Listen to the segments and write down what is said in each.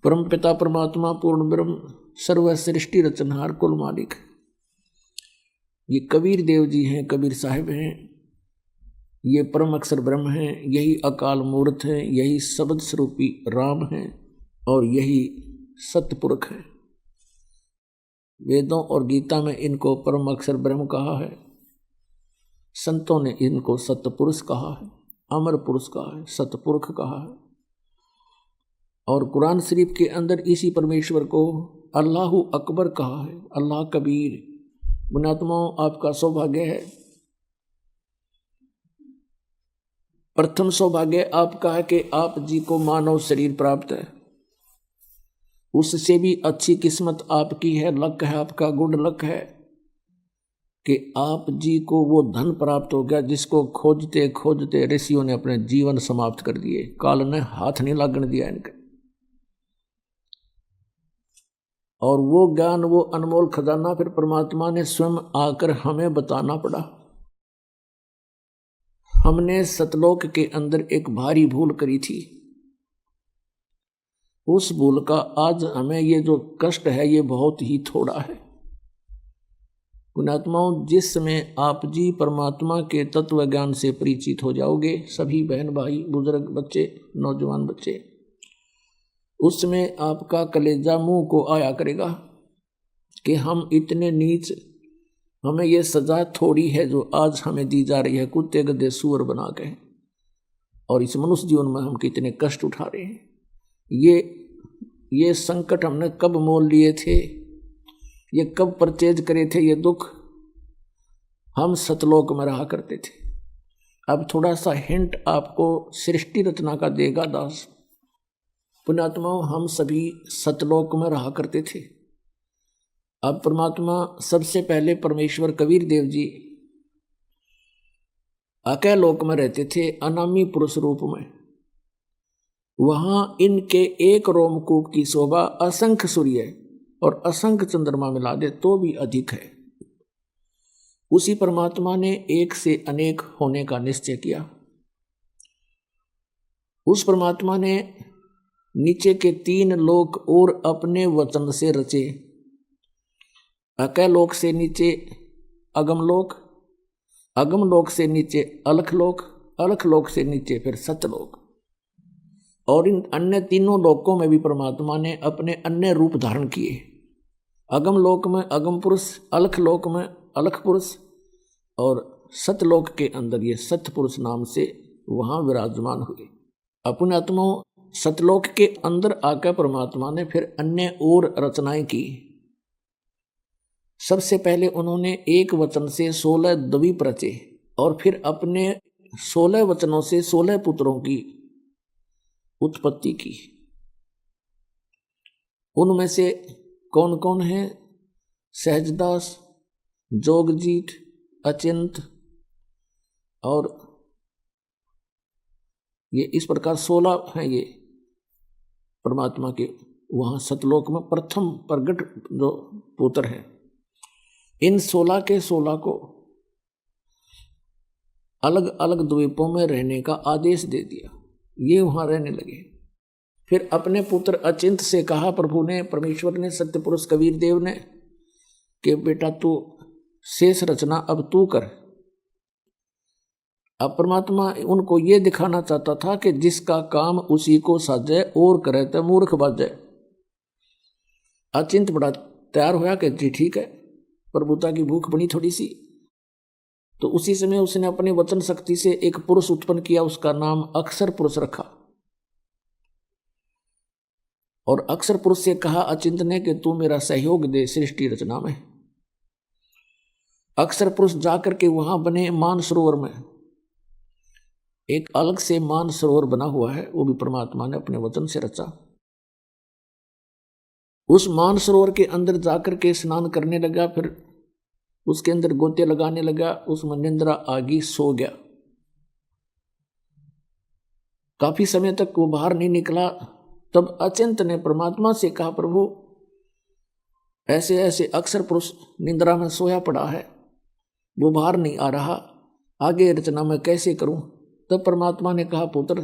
परम पिता परमात्मा पूर्ण ब्रह्म सर्व सृष्टि रचनहार कुल मालिक। ये कबीर देव जी हैं, कबीर साहिब हैं, ये परम अक्षर ब्रह्म हैं, यही अकाल मूर्त है, यही शब्द स्वरूपी राम हैं और यही सतपुरुष है। वेदों और गीता में इनको परम अक्षर ब्रह्म कहा है, संतों ने इनको सतपुरुष कहा है, अमर पुरुष कहा है, सतपुरुष कहा है। और कुरान शरीफ के अंदर इसी परमेश्वर को अल्लाहु अकबर कहा है, अल्लाह कबीर। पुण्यात्माओं, आपका सौभाग्य है, प्रथम सौभाग्य आपका है कि आप जी को मानव शरीर प्राप्त है। उससे भी अच्छी किस्मत आपकी है, लक है आपका, गुड लक है कि आप जी को वो धन प्राप्त हो गया जिसको खोजते खोजते ऋषियों ने अपने जीवन समाप्त कर दिए, काल ने हाथ नहीं लगने दिया इनके। और वो ज्ञान, वो अनमोल खजाना फिर परमात्मा ने स्वयं आकर हमें बताना पड़ा। हमने सतलोक के अंदर एक भारी भूल करी थी, उस भूल का आज हमें ये जो कष्ट है ये बहुत ही थोड़ा है। पुण्यात्माओं, जिस समय आप जी परमात्मा के तत्व ज्ञान से परिचित हो जाओगे, सभी बहन भाई बुजुर्ग बच्चे नौजवान बच्चे, उस समय आपका कलेजा मुंह को आया करेगा कि हम इतने नीच, हमें ये सजा थोड़ी है जो आज हमें दी जा रही है कुत्ते गधे सूअर बना के, और इस मनुष्य जीवन में हम कितने कष्ट उठा रहे हैं। ये संकट हमने कब मोल लिए थे, ये कब परचेज करे थे, ये दुख हम सतलोक में रहा करते थे। अब थोड़ा सा हिंट आपको सृष्टि रचना का देगा दास। पुण्यात्माओं, हम सभी सतलोक में रहा करते थे। अब परमात्मा सबसे पहले परमेश्वर कबीर देव जी अकय लोक में रहते थे, अनामी पुरुष रूप में। वहां इनके एक रोमकूप की शोभा असंख्य सूर्य और असंख्य चंद्रमा मिला दे तो भी अधिक है। उसी परमात्मा ने एक से अनेक होने का निश्चय किया। उस परमात्मा ने नीचे के 3 लोक और अपने वचन से रचे। अकय लोक से नीचे अगमलोक, अगमलोक से नीचे अलखलोक, अलखलोक से नीचे फिर सतलोक। और इन अन्य तीनों लोकों में भी परमात्मा ने अपने अन्य रूप धारण किए। अगमलोक में अगम पुरुष, अलखलोक में अलख पुरुष और सतलोक के अंदर ये सतपुरुष नाम से वहां विराजमान हुए। अपने आत्माओं, सतलोक के अंदर आकर परमात्मा ने फिर अन्य और रचनाएं की। सबसे पहले उन्होंने एक वचन से 16 द्वीप रचे और फिर अपने 16 वचनों से 16 पुत्रों की उत्पत्ति की। उनमें से कौन कौन है? सहजदास, जोगजीत, अचिंत और ये इस प्रकार 16 हैं ये परमात्मा के वहां सतलोक में प्रथम प्रगट जो पुत्र है। इन 16 के 16 को अलग अलग द्वीपों में रहने का आदेश दे दिया, ये वहां रहने लगे। फिर अपने पुत्र अचिंत से कहा प्रभु ने, परमेश्वर ने, सत्य पुरुष कबीर देव ने कि बेटा तू शेष रचना अब तू कर। अब परमात्मा उनको ये दिखाना चाहता था कि जिसका काम उसी को साजे और करे तो मूर्ख बाजे। अचिंत बड़ा तैयार होया कि जी ठीक है, प्रभुता की भूख बनी थोड़ी सी। तो उसी समय उसने अपने वचन शक्ति से एक पुरुष उत्पन्न किया, उसका नाम अक्षर पुरुष रखा। और अक्षर पुरुष से कहा अचिंत ने कि तू मेरा सहयोग दे सृष्टि रचना में। अक्षर पुरुष जाकर के वहां बने मानसरोवर में, एक अलग से मानसरोवर बना हुआ है, वो भी परमात्मा ने अपने वचन से रचा। उस मानसरोवर के अंदर जाकर के स्नान करने लगा, फिर उसके अंदर गोते लगाने लगा। उसमें निंद्रा आगी सो गया। काफी समय तक वो बाहर नहीं निकला। तब अचिंत ने परमात्मा से कहा प्रभु ऐसे ऐसे अक्षर पुरुष निंद्रा में सोया पड़ा है, वो बाहर नहीं आ रहा, आगे रचना मैं कैसे करूं? तब परमात्मा ने कहा पुत्र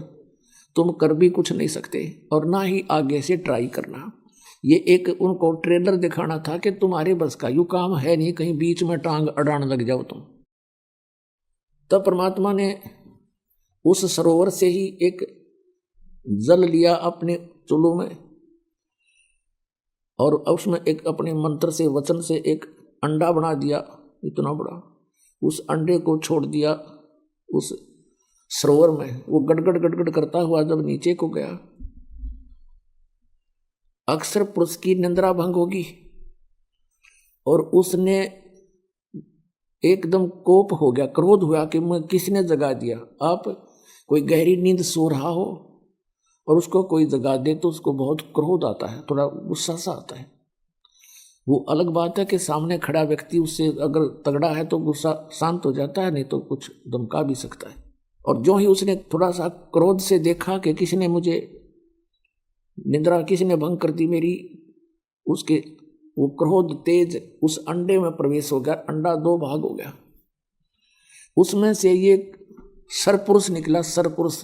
तुम कर भी कुछ नहीं सकते और ना ही आगे से ट्राई करना। ये एक उनको ट्रेलर दिखाना था कि तुम्हारे बस का यू काम है नहीं, कहीं बीच में टांग अड़ाने लग जाओ तुम। तब परमात्मा ने उस सरोवर से ही एक जल लिया अपने चुल्लू में और उसमें एक अपने मंत्र से वचन से एक अंडा बना दिया इतना बड़ा। उस अंडे को छोड़ दिया उस सरोवर में। वो गड़गड़ गड़गड़ करता हुआ जब नीचे को गया, अक्सर पुरुष की निंद्रा भंग होगी और उसने एकदम कोप हो गया, क्रोध हुआ कि मैं किसने जगा दिया। आप कोई गहरी नींद सो रहा हो और उसको कोई जगा दे तो उसको बहुत क्रोध आता है, थोड़ा गुस्सा सा आता है। वो अलग बात है कि सामने खड़ा व्यक्ति उससे अगर तगड़ा है तो गुस्सा शांत हो जाता है, नहीं तो कुछ धमका भी सकता है। और जो ही उसने थोड़ा सा क्रोध से देखा कि किसने मुझे निद्रा किसने भंग कर दी मेरी, उसके वो क्रोध तेज उस अंडे में प्रवेश हो गया। अंडा दो भाग हो गया, उसमें से ये सरपुरुष निकला, सरपुरुष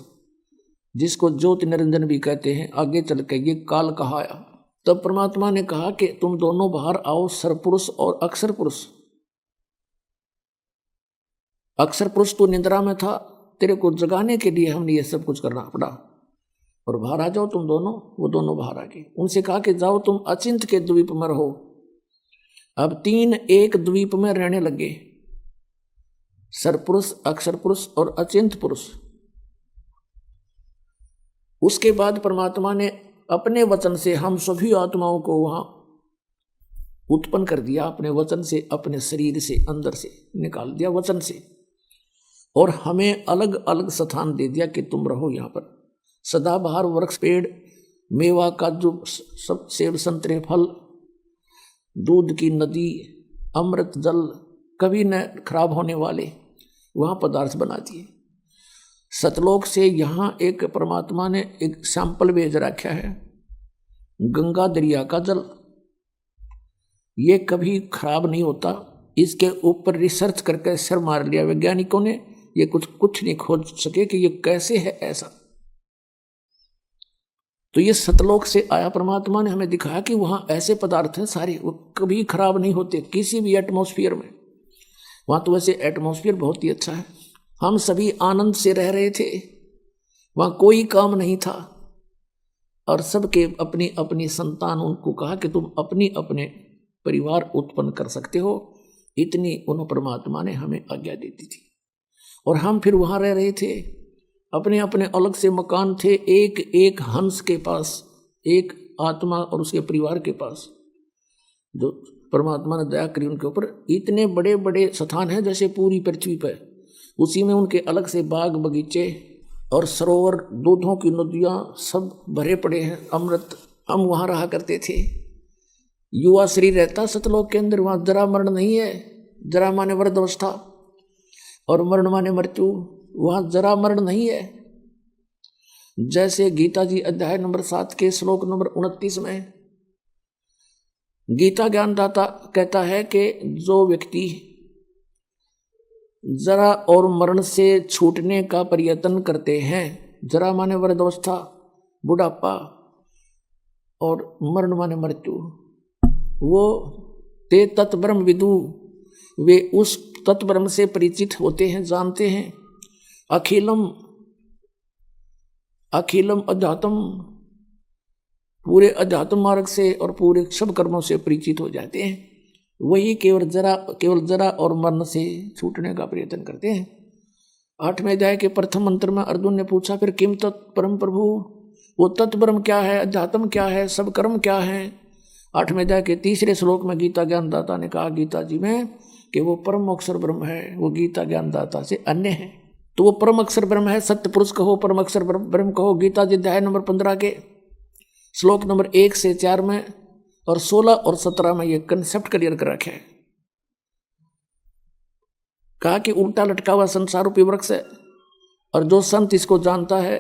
जिसको ज्योति निरंजन भी कहते हैं। आगे चल के ये काल कहाया। तब परमात्मा ने कहा कि तुम दोनों बाहर आओ, सरपुरुष और अक्षर पुरुष। अक्षर पुरुष तो निद्रा में था, तेरे को जगाने के लिए हमने ये सब कुछ करना पड़ा, और बाहर आ जाओ तुम दोनों। वो दोनों बाहर आ गए। उनसे कहा कि जाओ तुम अचिंत के द्वीप में रहो। अब तीन एक द्वीप में रहने लगे, सरपुरुष, अक्षर पुरुष और अचिंत पुरुष। उसके बाद परमात्मा ने अपने वचन से हम सभी आत्माओं को वहां उत्पन्न कर दिया। अपने वचन से, अपने शरीर से, अंदर से निकाल दिया वचन से, और हमें अलग अलग स्थान दे दिया कि तुम रहो यहाँ पर। सदाबहार वृक्ष, पेड़, मेवा, काजू, सब सेब, संतरे, फल, दूध की नदी, अमृत जल, कभी न खराब होने वाले वहाँ पदार्थ बना दिए। सतलोक से यहाँ एक परमात्मा ने एक सैंपल भेज रखा है, गंगा दरिया का जल। ये कभी खराब नहीं होता। इसके ऊपर रिसर्च करके सिर मार लिया वैज्ञानिकों ने, ये कुछ नहीं खोज सके कि ये कैसे है ऐसा। तो ये सतलोक से आया, परमात्मा ने हमें दिखाया कि वहां ऐसे पदार्थ हैं सारे, वो कभी खराब नहीं होते किसी भी एटमॉस्फेयर में। वहां तो वैसे एटमॉस्फेयर बहुत ही अच्छा है, हम सभी आनंद से रह रहे थे, वहां कोई काम नहीं था, और सबके अपनी अपनी संतान। उनको कहा कि तुम अपनी अपने परिवार उत्पन्न कर सकते हो, इतनी उन परमात्मा ने हमें आज्ञा दे दी थी। और हम फिर वहां रह रहे थे, अपने अपने अलग से मकान थे, एक एक हंस के पास, एक आत्मा और उसके परिवार के पास, जो परमात्मा ने दया करी उनके ऊपर। इतने बड़े बड़े स्थान हैं जैसे पूरी पृथ्वी पर, उसी में उनके अलग से बाग बगीचे और सरोवर, दूधों की नदियाँ सब भरे पड़े हैं, अमृत। हम वहाँ रहा करते थे, युवा शरीर रहता सतलोक के अंदर। वहाँ जरा मरण नहीं है, जरा माने वृद्धावस्था और मरण माने मृत्यु, वहाँ जरा मरण नहीं है। जैसे गीता जी अध्याय नंबर 7 के श्लोक नंबर 29 में गीता ज्ञानदाता कहता है कि जो व्यक्ति जरा और मरण से छूटने का प्रयत्न करते हैं, जरा माने वृद्धावस्था, बुढ़ापा, और मरण माने मृत्यु, वो ते तत्ब्रह्म विदु, वे उस तत्ब्रह्म से परिचित होते हैं, जानते हैं। अखिलम अखिलम अध्यात्म, पूरे अध्यात्म मार्ग से और पूरे सब कर्मों से परिचित हो जाते हैं। वही केवल जरा और मरण से छूटने का प्रयत्न करते हैं। 8वें अध्याय के प्रथम मंत्र में अर्जुन ने पूछा, फिर किम तत्परम प्रभु, वो तत्ब्रह्म क्या है, अध्यात्म क्या है, सब कर्म क्या है। 8वें अध्याय के 3रे श्लोक में गीता ज्ञानदाता ने कहा गीता जी में कि वो परम अक्षर ब्रह्म है, वो गीता ज्ञानदाता से अन्य है। तो वो परम अक्षर ब्रह्म है, सत्य पुरुष कहो, परम अक्षर ब्रह्म कहो। गीता जी अध्याय नंबर 15 के श्लोक नंबर 1 से 4 में और 16 और 17 में ये कंसेप्ट क्लियर कर रखे है। कहा कि उल्टा लटका हुआ संसार रूपी वृक्ष है, और जो संत इसको जानता है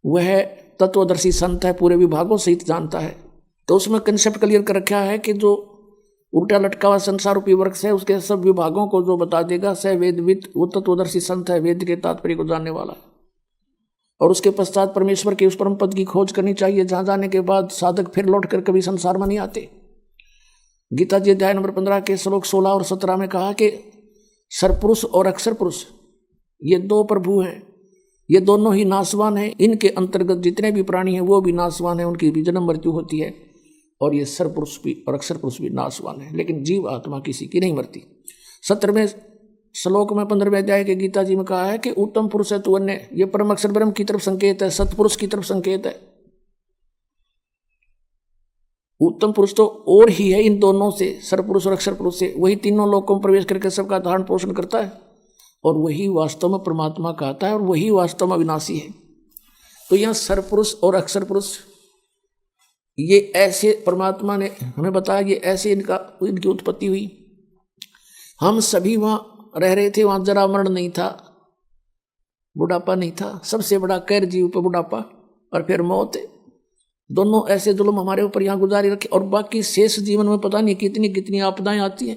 वह तत्वदर्शी संत है, पूरे विभागों सहित जानता है। तो उसमें कंसेप्ट क्लियर कर रखा है कि जो उल्टा लटका हुआ संसार रूपी वृक्ष है, उसके सब विभागों को जो बता देगा स वेदविद, वो तत्वदर्शी संत है, वेद के तात्पर्य को जानने वाला है। और उसके पश्चात परमेश्वर के उस परम पद की खोज करनी चाहिए, जहां जाने के बाद साधक फिर लौटकर कभी संसार में नहीं आते। गीता जी अध्याय नंबर 15 के श्लोक 16 और 17 में कहा कि सरपुरुष और अक्षर पुरुष ये दो प्रभु हैं, ये दोनों ही नाशवान हैं। इनके अंतर्गत जितने भी प्राणी हैं वो भी नाशवान हैं, उनकी भी जन्म मृत्यु होती है। और ये सरपुरुष भी और अक्षर पुरुष भी नाशवान है, लेकिन जीव आत्मा किसी की नहीं मरती। 17वें श्लोक में 15वें अध्याय के गीता जी में कहा है कि उत्तम पुरुष है तू अन्य, ये परम अक्षर ब्रह्म की तरफ संकेत है, सतपुरुष की तरफ संकेत है। उत्तम पुरुष तो और ही है इन दोनों से, सरपुरुष और अक्षर पुरुष से। वही तीनों लोकों में प्रवेश करके सबका धारण पोषण करता है और वही वास्तव में परमात्मा कहता है और वही वास्तव में अविनाशी है। तो यहाँ सरपुरुष और अक्षर पुरुष ये ऐसे परमात्मा ने हमें बताया, ये ऐसे इनकी उत्पत्ति हुई। हम सभी वहाँ रह रहे थे, वहाँ जरा मरण नहीं था, बुढ़ापा नहीं था। सबसे बड़ा कैर जीव पे बुढ़ापा और फिर मौत है। दोनों ऐसे जुल्म हमारे ऊपर यहाँ गुजारी रखे और बाकी शेष जीवन में पता नहीं कितनी कितनी आपदाएं आती हैं।